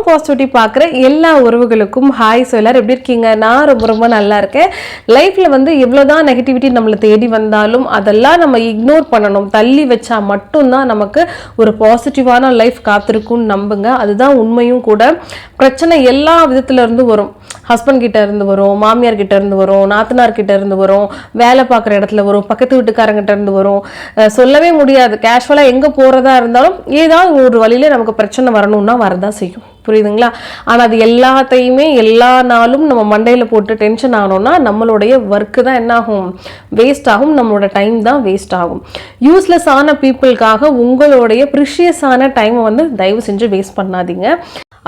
Positivity பார்க்குற எல்லா உறவுகளுக்கும் ஹாய். ஸோ எல்லாரும் எப்படி இருக்கீங்க? நான் ரொம்ப ரொம்ப நல்லா இருக்கேன். லைஃப்பில் வந்து எவ்வளோதான் நெகட்டிவிட்டி நம்மளை தேடி வந்தாலும் அதெல்லாம் நம்ம இக்னோர் பண்ணணும். தள்ளி வச்சா மட்டும்தான் நமக்கு ஒரு பாசிட்டிவான லைஃப் காத்திருக்கும்னு நம்புங்க. அதுதான் உண்மையும் கூட. பிரச்சனை எல்லா விதத்துல இருந்து வரும். ஹஸ்பண்ட் கிட்ட இருந்து வரும், மாமியார் கிட்ட இருந்து வரும், நாத்தனார் கிட்ட இருந்து வரும், வேலை பார்க்குற இடத்துல வரும், பக்கத்து வீட்டுக்காரங்கிட்ட இருந்து வரும். சொல்லவே முடியாது. கேஷுவலாக எங்கே போகிறதா இருந்தாலும் ஏதாவது ஒரு வழியில நமக்கு பிரச்சனை வரணும்னா வரதான் செய்யும். புரியுதுங்களா? ஆனால் அது எல்லாத்தையுமே எல்லா நாளும் நம்ம மண்டையில் போட்டு டென்ஷன் ஆகணும்னா நம்மளுடைய ஒர்க்கு தான் என்ன ஆகும்? வேஸ்ட் ஆகும். நம்மளோட டைம் தான் வேஸ்ட் ஆகும். யூஸ்லெஸ்ஸான பீப்புளுக்காக உங்களுடைய ப்ரிஷியஸான டைமை வந்து தயவு செஞ்சு வேஸ்ட் பண்ணாதீங்க.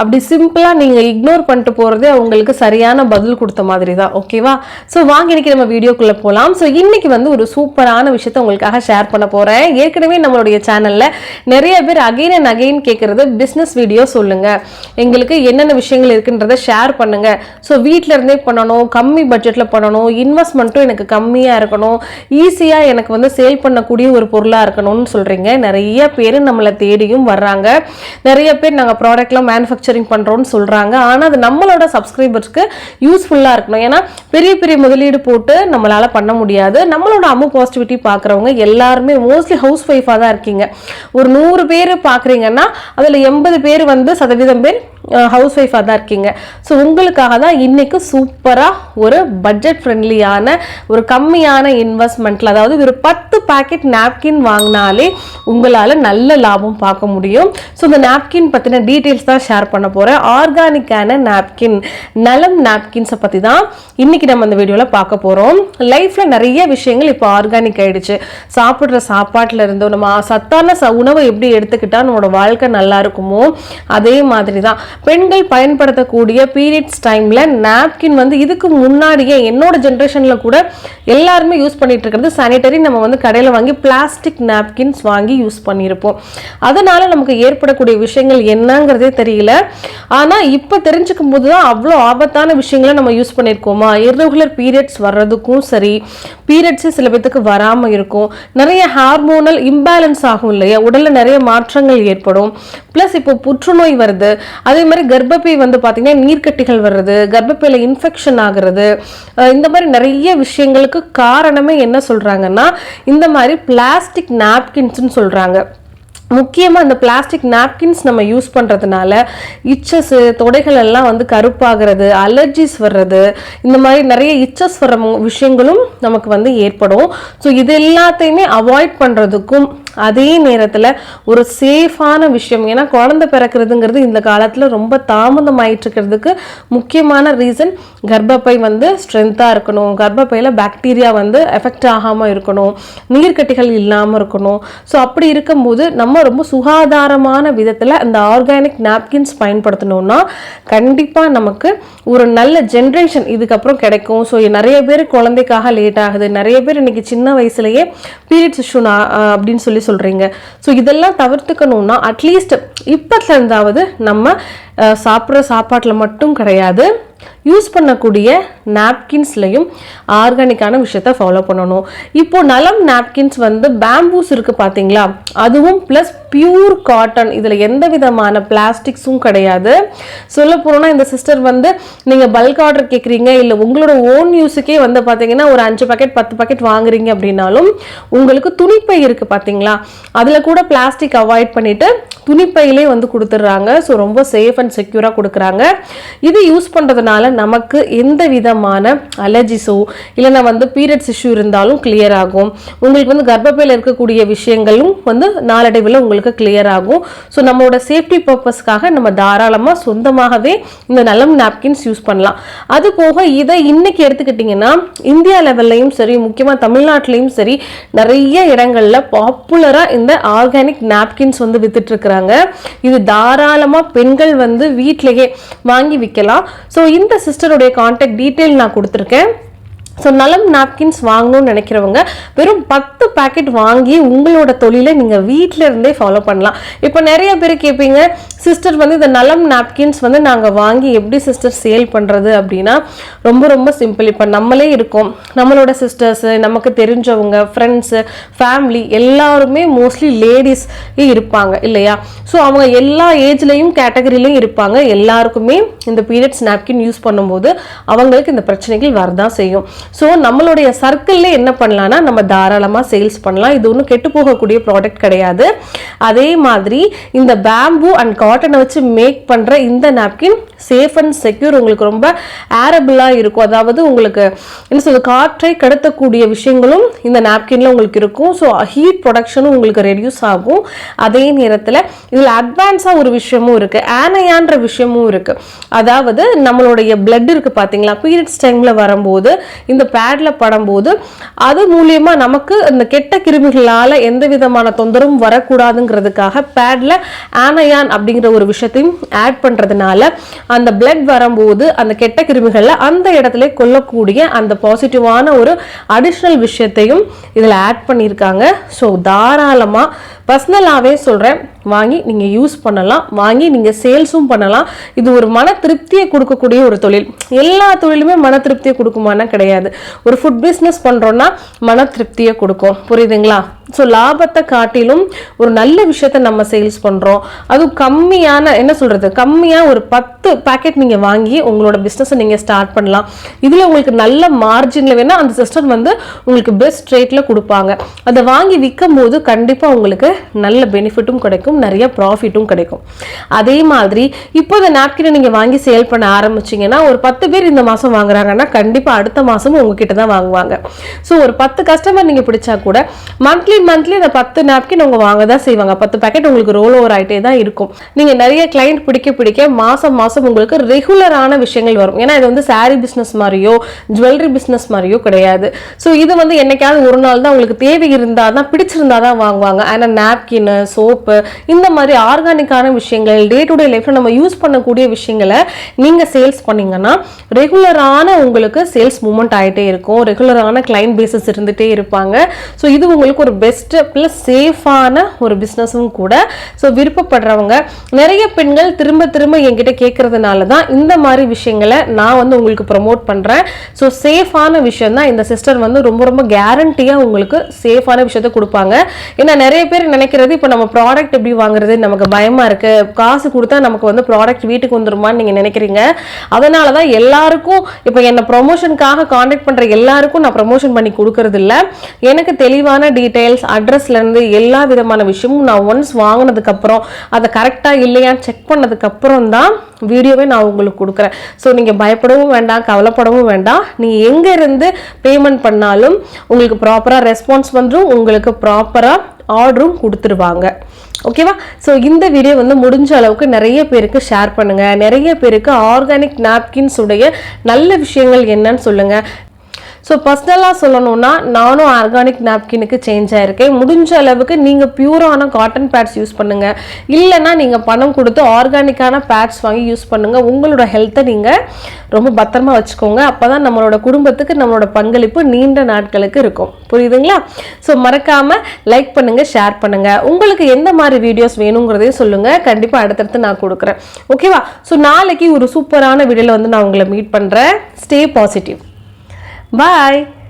அப்படி சிம்பிளாக நீங்கள் இக்னோர் பண்ணிட்டு போகிறதே அவங்களுக்கு சரியான பதில் கொடுத்த மாதிரி தான். ஓகேவா? ஸோ வாங்க இன்னைக்கு நம்ம வீடியோக்குள்ளே போகலாம். ஸோ இன்னைக்கு வந்து ஒரு சூப்பரான விஷயத்த உங்களுக்காக ஷேர் பண்ண போகிறேன். ஏற்கனவே நம்மளுடைய சேனலில் நிறைய பேர் அகைன் அண்ட் அகைன் கேட்குறது பிஸ்னஸ் வீடியோ சொல்லுங்கள், எங்களுக்கு என்னென்ன விஷயங்கள் இருக்குன்றதை ஷேர் பண்ணுங்கள். ஸோ வீட்டில் இருந்தே பண்ணணும், கம்மி பட்ஜெட்டில் பண்ணணும், இன்வெஸ்ட்மெண்ட்டும் எனக்கு கம்மியாக இருக்கணும், ஈஸியாக எனக்கு வந்து சேல் பண்ணக்கூடிய ஒரு பொருளாக இருக்கணும்னு சொல்கிறீங்க. நிறைய பேர் நம்மளை தேடியும் வர்றாங்க. நிறைய பேர் நாங்கள் ப்ராடக்ட்லாம் மேனுஃபேக்சரிங் பண்றோம்னு சொல்றாங்க. ஆனா அது நம்மளோட சப்ஸ்கிரைபர்ஸ்க்கு யூஸ்ஃபுல்லா இருக்கணும். ஏன்னா பெரிய பெரிய முதலீடு போட்டு நம்மளால பண்ண முடியாது. நம்மளோட அம்மு பாசிட்டிவிட்டி பார்க்குறவங்க எல்லாருமே மோஸ்ட்லி ஹவுஸ் ஒய்ஃபாக தான் இருக்கீங்க. ஒரு 100 பேர் பார்க்குறீங்கன்னா அதில் 80 பேர் வந்து சதவீதம் பேர் ஹவுஸ் ஒய்ஃபாக தான் இருக்கீங்க. ஸோ உங்களுக்காக தான் இன்னைக்கு சூப்பராக ஒரு பட்ஜெட் ஃப்ரெண்ட்லியான ஒரு கம்மியான இன்வெஸ்ட்மெண்ட்டில், அதாவது ஒரு 10 பேக்கெட் நாப்கின் வாங்கினாலே உங்களால் நல்ல லாபம் பார்க்க முடியும். ஸோ இந்த நாப்கின் பற்றின டீட்டெயில்ஸ் தான் ஷேர் பண்ண போகிறேன். ஆர்கானிக்கான நாப்கின், நலம் நாப்கின்ஸை பற்றி தான் இன்னைக்கு நம்ம இந்த வீடியோவில் பார்க்க போகிறோம். லைஃப்பில் நிறைய விஷயங்கள் இப்போ ஆர்கானிக் ஆகிடுச்சு. சாப்பிட்ற சாப்பாட்டில் இருந்தோம், நம்ம சத்தான உணவை எப்படி எடுத்துக்கிட்டால் நம்மளோட வாழ்க்கை நல்லா இருக்குமோ அதே மாதிரி தான் பெண்கள் பயன்படுத்தக்கூடிய பீரியட்ஸ் டைம்ல நாப்கின் வந்து இதுக்கு முன்னாடியே என்னோட ஜென்ரேஷன்ல கூட எல்லாருமே யூஸ் பண்ணிட்டு இருக்கிறது சானிட்டரி. நம்ம வந்து கடையில் வாங்கி பிளாஸ்டிக் நாப்கின்ஸ் வாங்கி யூஸ் பண்ணியிருப்போம். அதனால நமக்கு ஏற்படக்கூடிய விஷயங்கள் என்னங்கிறதே தெரியல. ஆனா இப்ப தெரிஞ்சுக்கும் போது தான் அவ்வளோ ஆபத்தான விஷயங்களை நம்ம யூஸ் பண்ணியிருக்கோமா. இர்ரெகுலர் பீரியட்ஸ் வர்றதுக்கும் சரி, பீரியட்ஸே சில பேத்துக்கு வராம இருக்கும், நிறைய ஹார்மோனல் இம்பேலன்ஸ் ஆகும் இல்லையா, உடல்ல நிறைய மாற்றங்கள் ஏற்படும். பிளஸ் இப்போ புற்றுநோய் வருது. அதே மாதிரி கர்ப்பப்பை வந்து பார்த்தீங்கன்னா நீர்க்கட்டிகள் வர்றது, கர்ப்பப்பையில இன்ஃபெக்ஷன் ஆகுறது, இந்த மாதிரி நிறைய விஷயங்களுக்கு காரணமே என்ன சொல்றாங்கன்னா இந்த மாதிரி பிளாஸ்டிக் நாப்கின்ஸ்ன்னு சொல்றாங்க. முக்கியமாக இந்த பிளாஸ்டிக் நாப்கின்ஸ் நம்ம யூஸ் பண்ணுறதுனால இச்சஸ், தொடைகள் எல்லாம் வந்து கருப்பாகிறது, அலர்ஜிஸ் வர்றது, இந்த மாதிரி நிறைய இச்சஸ் வர்ற விஷயங்களும் நமக்கு வந்து ஏற்படும். ஸோ இது எல்லாத்தையுமே அவாய்ட் பண்ணுறதுக்கும் அதே நேரத்தில் ஒரு சேஃபான விஷயம், ஏன்னா குழந்தை பிறக்கிறதுங்கிறது இந்த காலத்தில் ரொம்ப தாமதம் ஆயிட்டு இருக்கிறதுக்கு முக்கியமான ரீசன் கர்ப்பப்பை வந்து ஸ்ட்ரென்த்தாக இருக்கணும், கர்ப்பப்பையில் பாக்டீரியா வந்து எஃபெக்ட் ஆகாமல் இருக்கணும், நீர்க்கட்டிகள் இல்லாமல் இருக்கணும். ஸோ அப்படி இருக்கும்போது நம்ம ரொம்ப சுகாதாரமான விதத்தில் அந்த ஆர்கானிக் நாப்கின்ஸ் பயன்படுத்தணும்னா கண்டிப்பாக நமக்கு ஒரு நல்ல ஜென்ரேஷன் இதுக்கப்புறம் கிடைக்கும். ஸோ நிறைய பேர் குழந்தைக்காக லேட் ஆகுது, நிறைய பேர் இன்னைக்கு சின்ன வயசுலயே பீரியட்ஸ் இஷ்யூ அப்படின்னு சொல்றீங்க. ஸோ இதெல்லாம் தவிர்த்துக்கணும்னா அட்லீஸ்ட் இப்பத்துல இருந்தாவது நம்ம சாப்பிட்ற சாப்பாட்டில் மட்டும் கிடையாது, யூஸ் பண்ணக்கூடிய நாப்கின்ஸ்லையும் ஆர்கானிக்கான விஷயத்த ஃபாலோ பண்ணணும். இப்போ நலம் நாப்கின்ஸ் வந்து பேம்பூஸ் இருக்கு பார்த்தீங்களா, அதுவும் ப்ளஸ் பியூர் காட்டன், இதில் எந்த விதமான பிளாஸ்டிக்ஸும் கிடையாது. சொல்ல போனோம்னா இந்த சிஸ்டர் வந்து நீங்கள் பல்க் ஆர்டர் கேட்குறீங்க, இல்லை உங்களோட ஓன் யூஸுக்கே வந்து பார்த்தீங்கன்னா ஒரு 5 பேக்கெட் 10 பேக்கெட் வாங்குறீங்க அப்படின்னாலும் உங்களுக்கு துணிப்பை இருக்குது பார்த்தீங்களா, அதில் கூட பிளாஸ்டிக் அவாய்ட் பண்ணிட்டு துணிப்பையிலே வந்து கொடுத்துட்றாங்க. ஸோ ரொம்ப சேஃப் அண்ட் செக்யூராக கொடுக்குறாங்க. இது யூஸ் பண்ணுறதுனால நமக்கு எந்த விதமான அலர்ஜிஸோ இல்லைன்னா வந்து பீரியட்ஸ் இஷ்யூ இருந்தாலும் கிளியர் ஆகும். உங்களுக்கு வந்து கர்ப்பப்பையில் இருக்கக்கூடிய விஷயங்களும் வந்து நாளடைவில் உங்களுக்கு கிளியர் ஆகும். ஸோ நம்மளோட சேஃப்டி பர்பஸ்க்காக நம்ம தாராளமாக சொந்தமாகவே இந்த நலம் நாப்கின்ஸ் யூஸ் பண்ணலாம். அது போக இதை இன்னைக்கு எடுத்துக்கிட்டிங்கன்னா இந்தியா லெவல்லையும் சரி, முக்கியமாக தமிழ்நாட்டிலையும் சரி, நிறைய இடங்கள்ல பாப்புலராக இந்த ஆர்கானிக் நாப்கின்ஸ் வந்து வித்துட்டு இருக்கிறாங்க. இது தாராளமாக பெண்கள் வந்து வீட்டிலேயே வாங்கி விற்கலாம். ஸோ இந்த சிஸ்டருடைய கான்டாக்ட் டீட்டெயில் நான் கொடுத்துருக்கேன். ஸோ நலம் நாப்கின்ஸ் வாங்கணும்னு நினைக்கிறவங்க வெறும் 10 பேக்கெட் வாங்கி உங்களோட தொழிலை நீங்கள் வீட்டில இருந்தே ஃபாலோ பண்ணலாம். இப்போ நிறைய பேர் கேட்பீங்க, சிஸ்டர் வந்து இந்த நலம் நாப்கின்ஸ் வந்து நாங்கள் வாங்கி எப்படி சிஸ்டர் சேல் பண்ணுறது அப்படின்னா, ரொம்ப ரொம்ப சிம்பிள். இப்போ நம்மளே இருக்கோம், நம்மளோட சிஸ்டர்ஸு, நமக்கு தெரிஞ்சவங்க, ஃப்ரெண்ட்ஸு, ஃபேமிலி எல்லாருமே மோஸ்ட்லி லேடிஸ் இருப்பாங்க இல்லையா? ஸோ அவங்க எல்லா ஏஜ்லேயும் கேட்டகரிலையும் இருப்பாங்க. எல்லாருக்குமே இந்த பீரியட்ஸ் நாப்கின் யூஸ் பண்ணும்போது அவங்களுக்கு இந்த பிரச்சனைகள் வரதான் செய்யும். ஸோ நம்மளுடைய சர்க்கிள்ல என்ன பண்ணலாம்னா, நம்ம தாராளமாக சேல்ஸ் பண்ணலாம். இது ஒன்றும் கெட்டு போகக்கூடிய ப்ராடக்ட் கிடையாது. அதே மாதிரி இந்த பேம்பு அண்ட் காட்டனை வச்சு மேக் பண்ணுற இந்த நாப்கின் சேஃப் அண்ட் செக்யூர், உங்களுக்கு ரொம்ப ஏரபிளாக இருக்கும். அதாவது உங்களுக்கு என்ன சொல்றது, காற்றை கடத்தக்கூடிய விஷயங்களும் இந்த நாப்கின்ல உங்களுக்கு இருக்கும். ஸோ ஹீட் ப்ரொடக்ஷனும் உங்களுக்கு ரெடியூஸ் ஆகும். அதே நேரத்தில் இதில் அட்வான்ஸாக ஒரு விஷயமும் இருக்கு, ஆனையான்ற விஷயமும் இருக்கு. அதாவது நம்மளுடைய பிளட் இருக்கு பார்த்தீங்களா, பீரியட்ஸ் டைம்ல வரும்போது இந்த பேட்ல படும்போது அது மூலியமா நமக்கு இந்த கெட்ட கிருமிகளால எந்த விதமான தொந்தரவும் வரக்கூடாதுங்கிறதுக்காக பேட்ல ஆனையான் அப்படிங்கிற ஒரு விஷயத்தையும் ஆட் பண்றதுனால அந்த பிளட் வரும்போது அந்த கெட்ட கிருமிகளை அந்த இடத்துல கொல்லக்கூடிய அந்த பாசிட்டிவான ஒரு அடிஷனல் விஷயத்தையும் இதில் ஆட் பண்ணியிருக்காங்க. ஸோ தாராளமாக பர்சனலாகவே சொல்கிறேன், வாங்கி நீங்கள் யூஸ் பண்ணலாம், வாங்கி நீங்கள் சேல்ஸும் பண்ணலாம். இது ஒரு மன திருப்தியை கொடுக்கக்கூடிய ஒரு தொழில். எல்லா தொழிலுமே மன திருப்தியை கொடுக்குமானா கிடையாது. ஒரு ஃபுட் பிஸ்னஸ் பண்ணுறோன்னா மன திருப்தியை கொடுக்கும், புரியுதுங்களா? ஸோ லாபத்தை காட்டிலும் ஒரு நல்ல விஷயத்த நம்ம சேல்ஸ் பண்ணுறோம். அதுவும் கம்மியான என்ன சொல்கிறது, கம்மியாக ஒரு 10 பேக்கெட் நீங்கள் வாங்கி உங்களோட பிஸ்னஸை நீங்கள் ஸ்டார்ட் பண்ணலாம். இதில் உங்களுக்கு நல்ல மார்ஜினில் வேணால் அந்த சிஸ்டம் வந்து உங்களுக்கு பெஸ்ட் ரேட்டில் கொடுப்பாங்க. அதை வாங்கி விற்கும் போது கண்டிப்பாக உங்களுக்கு நல்ல பெனிஃபிட்டும் கிடைக்கும், நிறைய ப்ராஃபிட்டும் கிடைக்கும். அதே மாதிரி இப்போ இந்த நாப்கினை நீங்கள் வாங்கி சேல் பண்ண ஆரம்பிச்சிங்கன்னா, ஒரு 10 பேர் இந்த மாதம் வாங்குறாங்கன்னா கண்டிப்பாக அடுத்த மாதமும் உங்ககிட்ட தான் வாங்குவாங்க. ஸோ ஒரு 10 கஸ்டமர் நீங்கள் பிடிச்சா கூட மந்த்லி இந்த 10 நாப்கின் அவங்க வாங்க தான் செய்வாங்க. 10 பேக்கெட் உங்களுக்கு ரோல் ஓவர் ஆகிட்டே தான் இருக்கும். நீங்கள் நிறைய கிளைண்ட் பிடிக்க மாதம் உங்களுக்கு ரெகுலரான விஷயங்கள் வரும். ஏன்னா இது வந்து சாரி பிஸ்னஸ் மாதிரியோ ஜுவல்லரி பிஸ்னஸ் மாதிரியோ கிடையாது. ஸோ இது வந்து என்னைக்காவது ஒரு நாள் தான் உங்களுக்கு தேவை இருந்தால் தான், பிடிச்சிருந்தா தான் வாங்குவாங்க. ஆனால் நாப்கின், சோப்பு, இந்த மாதிரி ஆர்கானிக்கான விஷயங்கள், டே டு டே லைஃப்ல நம்ம யூஸ் பண்ணக்கூடிய விஷயங்களை நீங்கள் சேல்ஸ் பண்ணீங்கன்னா ரெகுலரான உங்களுக்கு சேல்ஸ் மூவ்மெண்ட் ஆகிட்டே இருக்கும். ரெகுலரான கிளைண்ட் பேசஸ் இருந்துகிட்டே இருப்பாங்க. ஸோ இது உங்களுக்கு ஒரு பெஸ்ட் ப்ளஸ் சேஃபான ஒரு பிஸ்னஸும் கூட. ஸோ விருப்பப்படுறவங்க நிறைய பெண்கள் திரும்ப என்கிட்ட கேட்கறதுனால தான் இந்த மாதிரி விஷயங்களை நான் வந்து உங்களுக்கு ப்ரமோட் பண்ணுறேன். ஸோ சேஃபான விஷயம் தான் இந்த சிஸ்டர் வந்து ரொம்ப கேரண்டியாக உங்களுக்கு சேஃபான விஷயத்த கொடுப்பாங்க. ஏன்னா நிறைய பேர் நினைக்கிறது, இப்போ நம்ம ப்ராடக்ட் எப்படி வாங்குறது, நமக்கு பயமாக இருக்குது, காசு கொடுத்தா நமக்கு வந்து ப்ராடக்ட் வீட்டுக்கு வந்துருமான்னு நீங்கள் நினைக்கிறீங்க. அதனால தான் எல்லாருக்கும் இப்போ என்னை ப்ரொமோஷனுக்காக காண்டாக்ட் பண்ணுற எல்லாருக்கும் நான் ப்ரமோஷன் பண்ணி கொடுக்கறது இல்லை. எனக்கு தெளிவான டீட்டெயில்ஸ், அட்ரஸ்லேருந்து எல்லா விதமான விஷயமும் நான் ஒன்ஸ் வாங்கினதுக்கப்புறம் அதை கரெக்டாக இல்லையான்னு செக் பண்ணதுக்கப்புறம் தான் வீடியோவே நான் உங்களுக்கு கொடுக்குறேன். ஸோ நீங்கள் பயப்படவும் வேண்டாம், கவலைப்படவும் வேண்டாம். நீங்கள் எங்கே இருந்து பேமெண்ட் பண்ணாலும் உங்களுக்கு ப்ராப்பராக ரெஸ்பான்ஸ் வந்துடும், உங்களுக்கு ப்ராப்பராக ஆர்டரும் கொடுத்துருவாங்க. ஓகேவா? ஸோ இந்த வீடியோ வந்து முடிஞ்ச அளவுக்கு நிறைய பேருக்கு ஷேர் பண்ணுங்கள். நிறைய பேருக்கு ஆர்கானிக் நாப்கின்ஸ் உடைய நல்ல விஷயங்கள் என்னன்னு சொல்லுங்கள். ஸோ பர்சனலாக சொல்லணும்னா நானும் ஆர்கானிக் நாப்கினுக்கு சேஞ்ச் ஆகிருக்கேன். முடிஞ்ச அளவுக்கு நீங்கள் பியூரான காட்டன் பேட்ஸ் யூஸ் பண்ணுங்கள். இல்லைன்னா நீங்கள் பணம் கொடுத்து ஆர்கானிக்கான பேட்ஸ் வாங்கி யூஸ் பண்ணுங்கள். உங்களோட ஹெல்த்தை நீங்கள் ரொம்ப பத்திரமா வச்சுக்கோங்க. அப்போ தான் நம்மளோட குடும்பத்துக்கு நம்மளோட பங்களிப்பு நீண்ட நாட்களுக்கு இருக்கும். புரியுதுங்களா? ஸோ மறக்காமல் லைக் பண்ணுங்கள், ஷேர் பண்ணுங்கள். உங்களுக்கு எந்த மாதிரி வீடியோஸ் வேணுங்கிறதையும் சொல்லுங்கள். கண்டிப்பாக அடுத்தடுத்து நான் கொடுக்குறேன். ஓகேவா? ஸோ நாளைக்கு ஒரு சூப்பரான வீடியோவில் வந்து நான் உங்களை மீட் பண்ணுறேன். Stay positive. Bye.